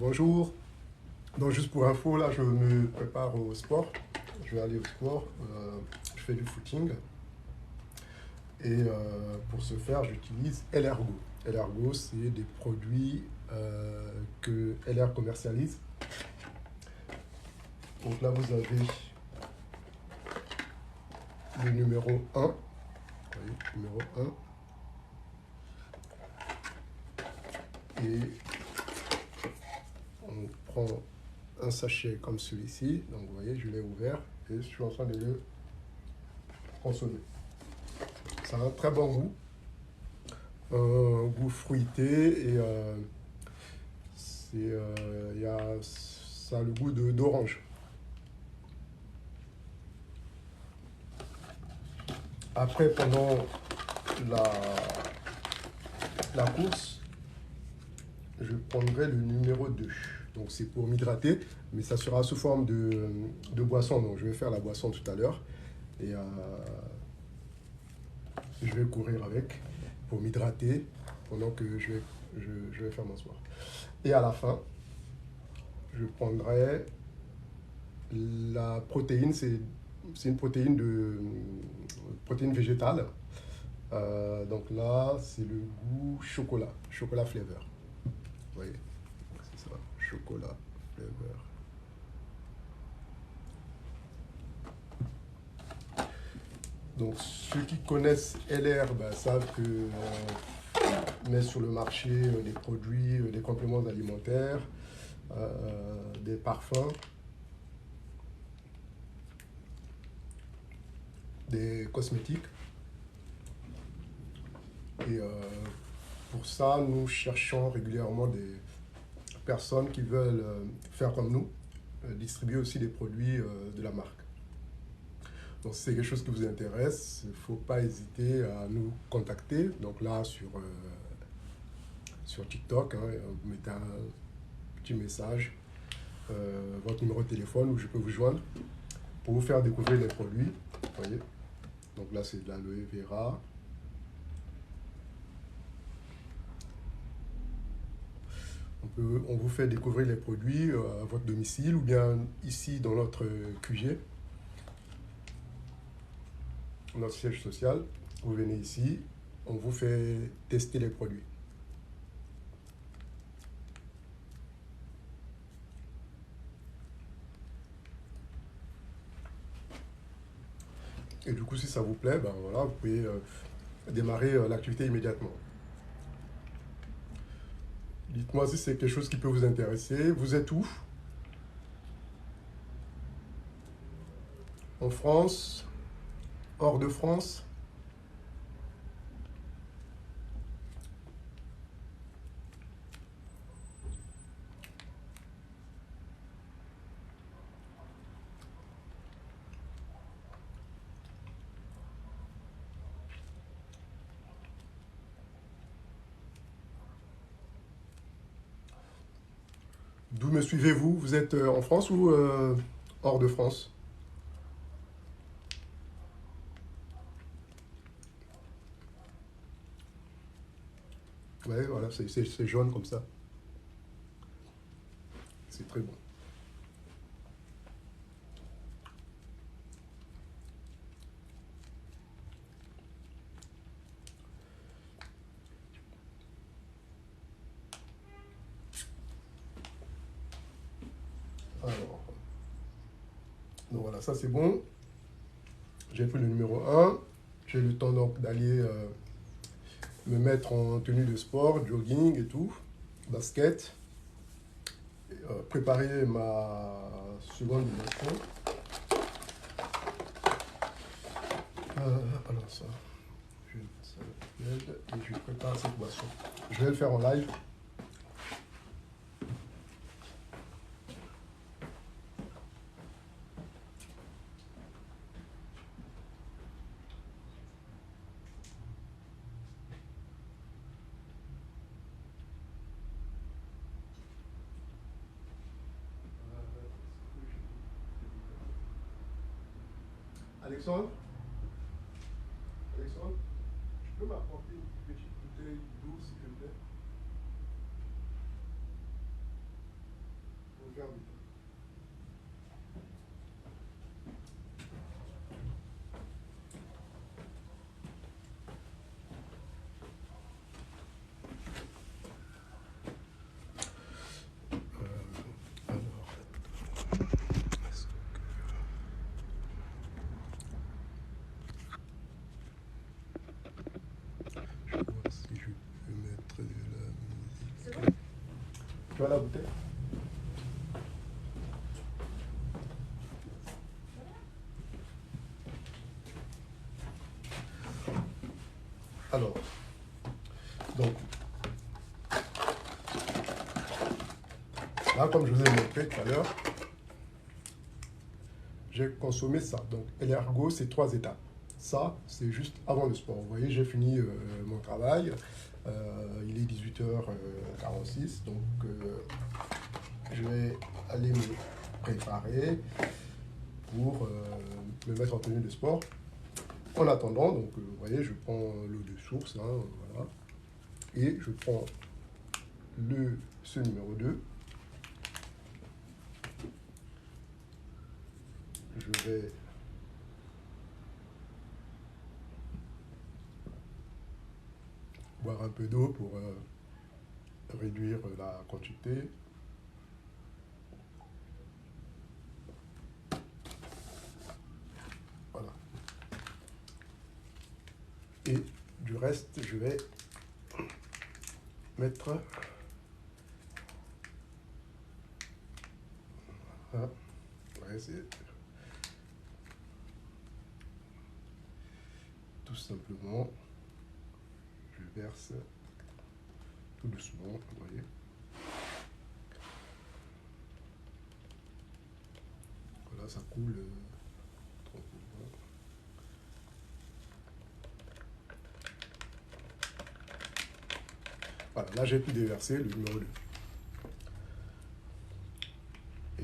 Bonjour. Donc juste pour info, là je me prépare au sport. Je vais aller au sport. Je fais du footing. Et pour ce faire, j'utilise LRGO. LRGO, c'est des produits que LR commercialise. Donc là, vous avez le numéro 1. Vous voyez, numéro 1. Et on prend un sachet comme celui-ci. Donc vous voyez, je l'ai ouvert et je suis en train de le consommer. Ça a un très bon goût. Un goût fruité et ça a le goût d'orange. Après, pendant la, la course, je prendrai le numéro 2. Donc c'est pour m'hydrater, mais ça sera sous forme de boisson. Donc je vais faire la boisson tout à l'heure et je vais courir avec pour m'hydrater pendant que je vais faire mon sport. Et à la fin, je prendrai la protéine, c'est une protéine végétale. Donc là, c'est le goût chocolat flavor. Vous voyez, c'est ça, chocolat flavor. Donc ceux qui connaissent LR ben, savent que met sur le marché des produits, des compléments alimentaires, des parfums, des cosmétiques. Et pour ça, nous cherchons régulièrement des personnes qui veulent faire comme nous, distribuer aussi des produits de la marque. Donc si c'est quelque chose qui vous intéresse, il ne faut pas hésiter à nous contacter. Donc là, sur TikTok, hein, vous mettez un petit message, votre numéro de téléphone où je peux vous joindre pour vous faire découvrir les produits. Vous voyez. Donc là, c'est de l'aloe vera. On vous fait découvrir les produits à votre domicile ou bien ici dans notre QG, notre siège social. Vous venez ici, on vous fait tester les produits. Et du coup, si ça vous plaît, ben voilà, vous pouvez démarrer l'activité immédiatement. Dites-moi si c'est quelque chose qui peut vous intéresser. Vous êtes où? En France? Hors de France? D'où me suivez-vous? Vous êtes en France ou hors de France? Ouais, voilà, c'est jaune comme ça. C'est très bon. Alors, donc voilà, ça c'est bon. J'ai pris le numéro 1. J'ai le temps donc d'aller me mettre en tenue de sport, jogging et tout, basket, préparer ma seconde boisson. Alors ça, ça m'aide et je prépare cette boisson. Je vais le faire en live. Alexandre, Alexandre, tu peux m'apporter une petite bouteille d'eau s'il te plaît? ferme. Tu vois la bouteille? Alors, donc, là, comme je vous ai montré tout à l'heure, j'ai consommé ça. Donc, l'ergo, c'est 3 étapes. Ça, c'est juste avant le sport. Vous voyez, j'ai fini mon travail. Il est 18h46. Donc, je vais aller me préparer pour me mettre en tenue de sport. En attendant, donc, vous voyez, je prends l'eau de source. Hein, voilà, et je prends ce numéro 2. Je vais boire un peu d'eau pour réduire la quantité. Voilà. Et du reste, je vais mettre ouais, c'est tout simplement, je verse tout doucement, vous voyez. Voilà, ça coule tranquillement. Voilà, là j'ai pu déverser le numéro 2.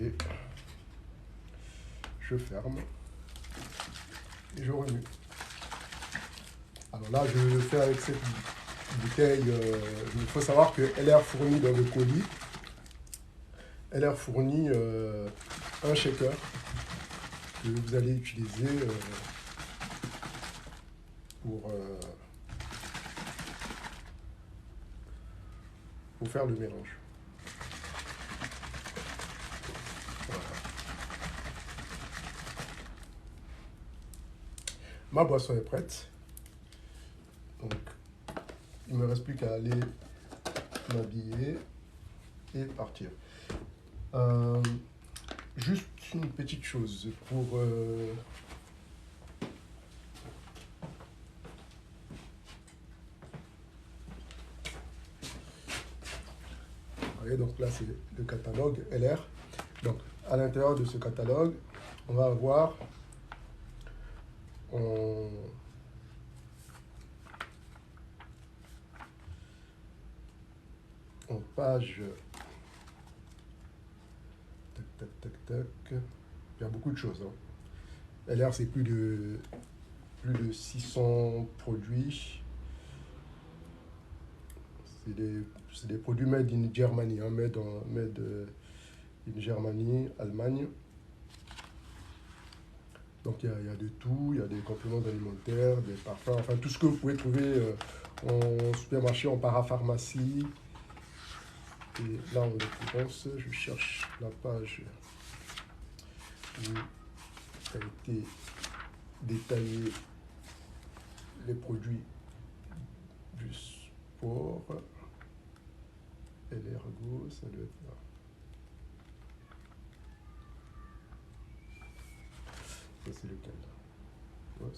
Et je ferme et je remue. Alors là, je le fais avec cette bouteille. Il faut savoir qu'elle est fournie dans le colis. Elle est fournie un shaker que vous allez utiliser pour faire le mélange. Voilà. Ma boisson est prête. Donc, il ne me reste plus qu'à aller m'habiller et partir. Juste une petite chose pour... vous voyez, donc là, c'est le catalogue LR. Donc, à l'intérieur de ce catalogue, on va avoir en page... Tac, tac, tac. Il y a beaucoup de choses. Hein. LR, c'est plus de 600 produits. C'est des produits made in Germany, hein, made in Germany, Allemagne. Donc il y a de tout, il y a des compléments alimentaires, des parfums, enfin tout ce que vous pouvez trouver en supermarché, en parapharmacie. Et là, en l'occurrence, je cherche la page où a été détaillé les produits du sport. Et l'ergo, ça doit être là. Ça, c'est lequel? Ouais,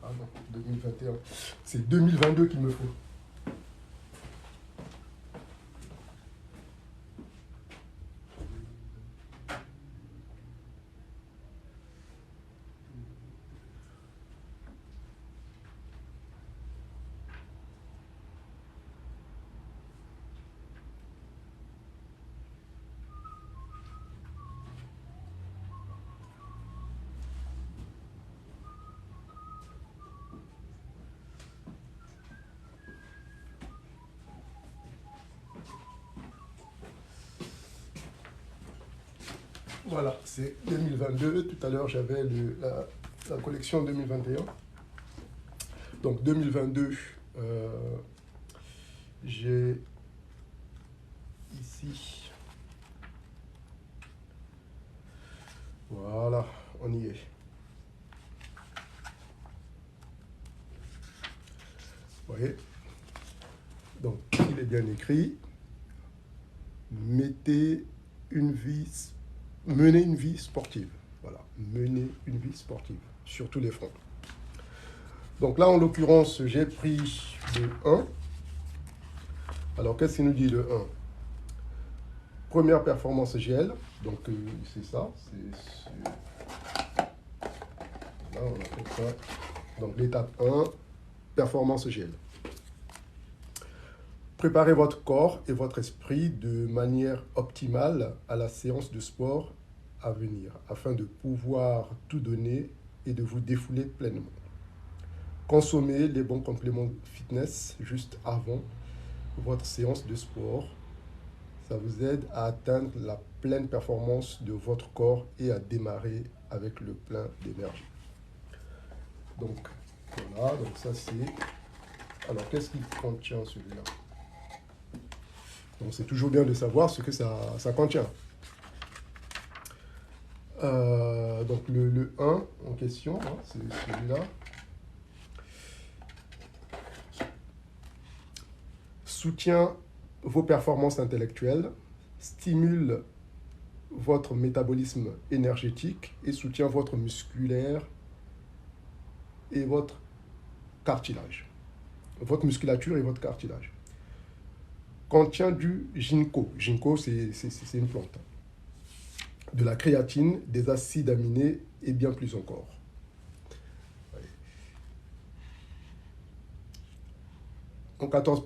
ah non, 2021. C'est 2022 qu'il me faut. Voilà, c'est 2022. Tout à l'heure, j'avais la collection 2021. Donc 2022, j'ai ici. Voilà, on y est. Vous voyez? Donc, il est bien écrit. Menez une vie sportive. Voilà, menez une vie sportive sur tous les fronts. Donc là, en l'occurrence, j'ai pris le 1. Alors, qu'est-ce qu'il nous dit le 1? Première performance GL. Donc, c'est ça. Là, on a fait ça. Donc, l'étape 1, performance GL. Préparez votre corps et votre esprit de manière optimale à la séance de sport à venir, afin de pouvoir tout donner et de vous défouler pleinement. Consommez les bons compléments fitness juste avant votre séance de sport. Ça vous aide à atteindre la pleine performance de votre corps et à démarrer avec le plein d'énergie. Donc, voilà, donc ça c'est... Alors, qu'est-ce qu'il contient celui-là? Donc, c'est toujours bien de savoir ce que ça contient. Donc, le 1 en question, hein, c'est celui-là. Soutient vos performances intellectuelles, stimule votre métabolisme énergétique et soutient votre musculaire et votre cartilage. Votre musculature et votre cartilage. Contient du ginkgo. Ginkgo, c'est une plante. De la créatine, des acides aminés et bien plus encore. En 14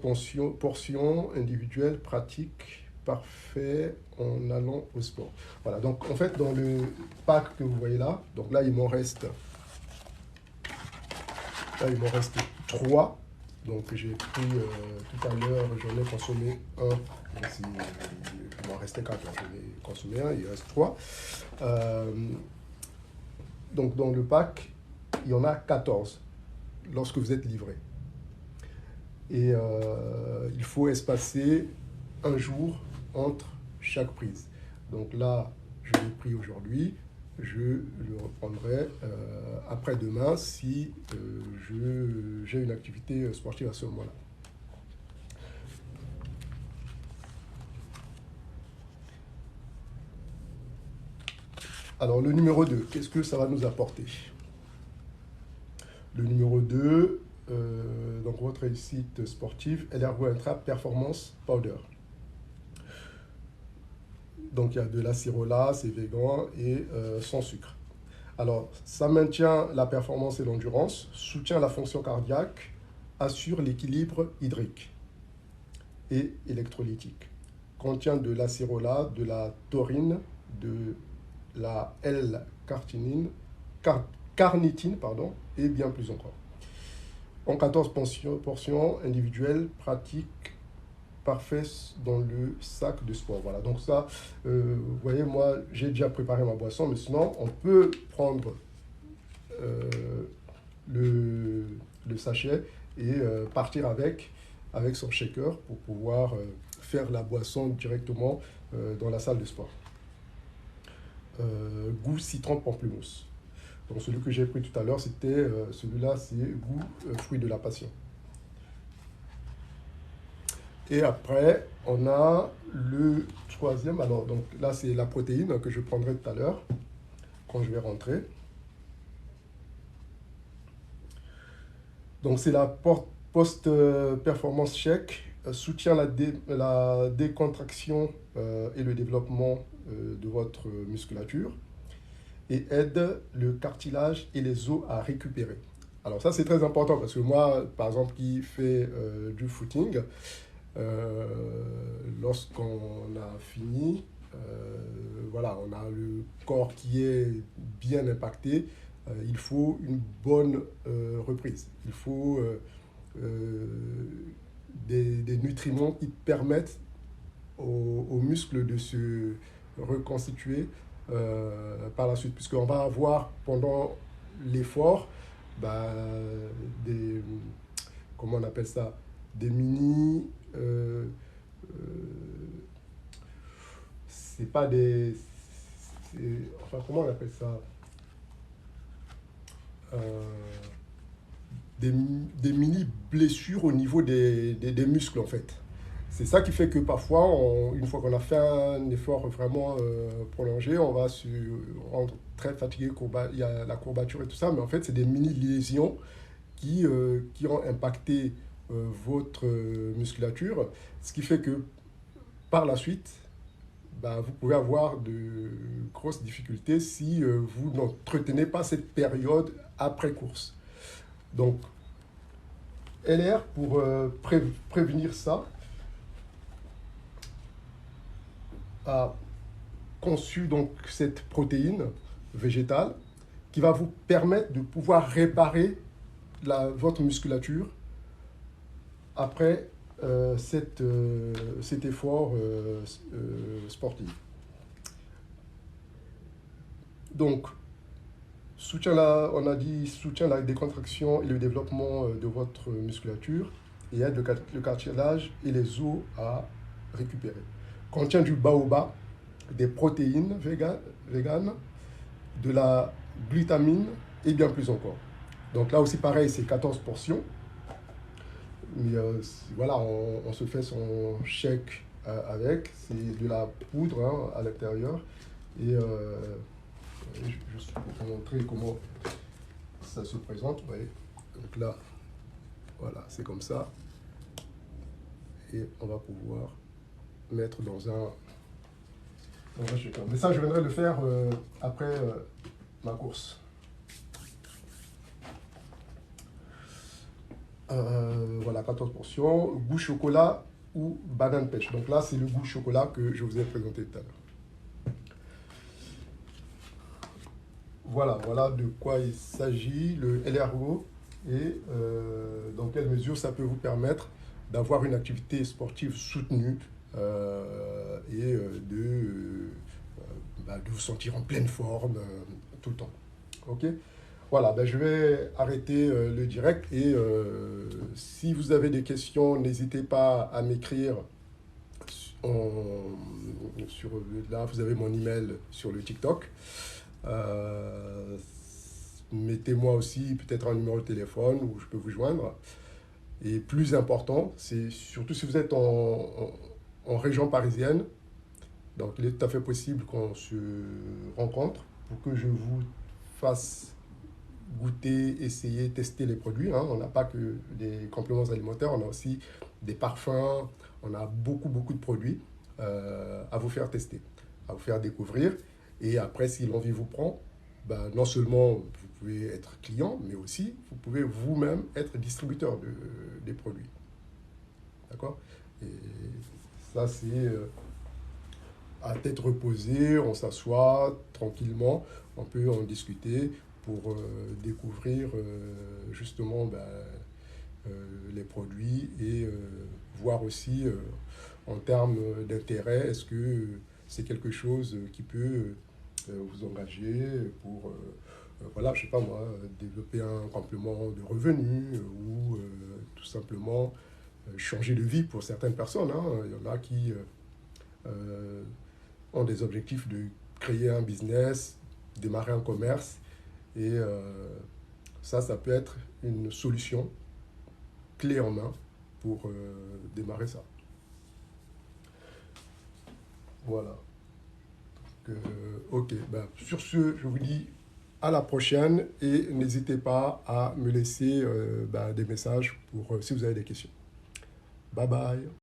portions individuelles, pratiques, parfait, en allant au sport. Voilà, donc en fait, dans le pack que vous voyez là, donc là, il m'en reste 3. Donc j'ai pris tout à l'heure, j'en ai consommé 1. Il m'en restait 4, j'en ai consommé 1, il reste 3. Donc dans le pack, il y en a 14 lorsque vous êtes livré. Et il faut espacer un jour entre chaque prise. Donc là, je l'ai pris aujourd'hui. Je le reprendrai après-demain si j'ai une activité sportive à ce moment-là. Alors, le numéro 2, qu'est-ce que ça va nous apporter? Le numéro 2, donc votre réussite sportive, L-Ergo Intra Performance Powder. Donc, il y a de l'acérola, c'est végan et sans sucre. Alors, ça maintient la performance et l'endurance, soutient la fonction cardiaque, assure l'équilibre hydrique et électrolytique. Contient de l'acérola, de la taurine, de la L-carnitine, et bien plus encore. En 14 portions individuelles, pratiques, parfait dans le sac de sport. Voilà, donc ça, vous voyez, moi, j'ai déjà préparé ma boisson, mais sinon, on peut prendre le sachet et partir avec son shaker pour pouvoir faire la boisson directement dans la salle de sport. Goût citron pamplemousse. Donc celui que j'ai pris tout à l'heure, c'était celui-là, c'est goût fruit de la passion. Et après, on a le troisième. Alors, donc là, c'est la protéine que je prendrai tout à l'heure, quand je vais rentrer. Donc, c'est la post-performance check, soutient la décontraction et le développement de votre musculature et aide le cartilage et les os à récupérer. Alors, ça, c'est très important parce que moi, par exemple, qui fais du footing, lorsqu'on a fini, voilà, on a le corps qui est bien impacté, il faut une bonne reprise. Il faut des nutriments qui permettent aux muscles de se reconstituer par la suite, puisqu'on va avoir pendant l'effort bah, des, comment on appelle ça, des mini, c'est pas des, enfin comment on appelle ça, euh, des mini blessures au niveau des muscles en fait. C'est ça qui fait que parfois, une fois qu'on a fait un effort vraiment prolongé, on va se rendre très fatigué, il y a la courbature et tout ça, mais en fait, c'est des mini-lésions qui ont impacté votre musculature, ce qui fait que par la suite, bah, vous pouvez avoir de grosses difficultés si vous n'entretenez pas cette période après course. Donc, LR, pour prévenir ça, a conçu donc cette protéine végétale qui va vous permettre de pouvoir réparer votre musculature après cet effort sportif. Donc, on a dit soutient la décontraction et le développement de votre musculature et aide le cartilage et les os à récupérer. Contient du baobab, des protéines véganes, de la glutamine et bien plus encore. Donc là aussi pareil, c'est 14 portions. Mais voilà, on se fait son shake avec. C'est de la poudre hein, à l'intérieur. Et juste pour vous montrer comment ça se présente. Vous voyez. Donc là, voilà, c'est comme ça. Et on va pouvoir mettre dans un shaker. Mais ça, je viendrai le faire après ma course. Voilà, 14 portions, goût chocolat ou banane pêche. Donc là, c'est le goût chocolat que je vous ai présenté tout à l'heure. Voilà de quoi il s'agit, le LRO, et dans quelle mesure ça peut vous permettre d'avoir une activité sportive soutenue et de vous sentir en pleine forme tout le temps. Ok. Voilà, ben je vais arrêter le direct et si vous avez des questions, n'hésitez pas à m'écrire. Là, vous avez mon email sur le TikTok. Mettez-moi aussi peut-être un numéro de téléphone où je peux vous joindre. Et plus important, c'est surtout si vous êtes en région parisienne, donc il est tout à fait possible qu'on se rencontre pour que je vous fasse goûter, essayer, tester les produits. Hein. On n'a pas que des compléments alimentaires, on a aussi des parfums, on a beaucoup de produits à vous faire tester, à vous faire découvrir. Et après, si l'envie vous prend, ben, non seulement vous pouvez être client, mais aussi vous pouvez vous-même être distributeur des produits. D'accord? Et ça, c'est à tête reposée, on s'assoit tranquillement, on peut en discuter pour découvrir justement les produits et voir aussi en termes d'intérêt, est-ce que c'est quelque chose qui peut vous engager pour, voilà, je sais pas moi, développer un complément de revenus ou tout simplement changer de vie pour certaines personnes. Hein. Il y en a qui ont des objectifs de créer un business, démarrer un commerce. Et ça peut être une solution clé en main pour démarrer ça. Voilà. Donc, ok, ben, sur ce, je vous dis à la prochaine et n'hésitez pas à me laisser des messages pour si vous avez des questions. Bye bye.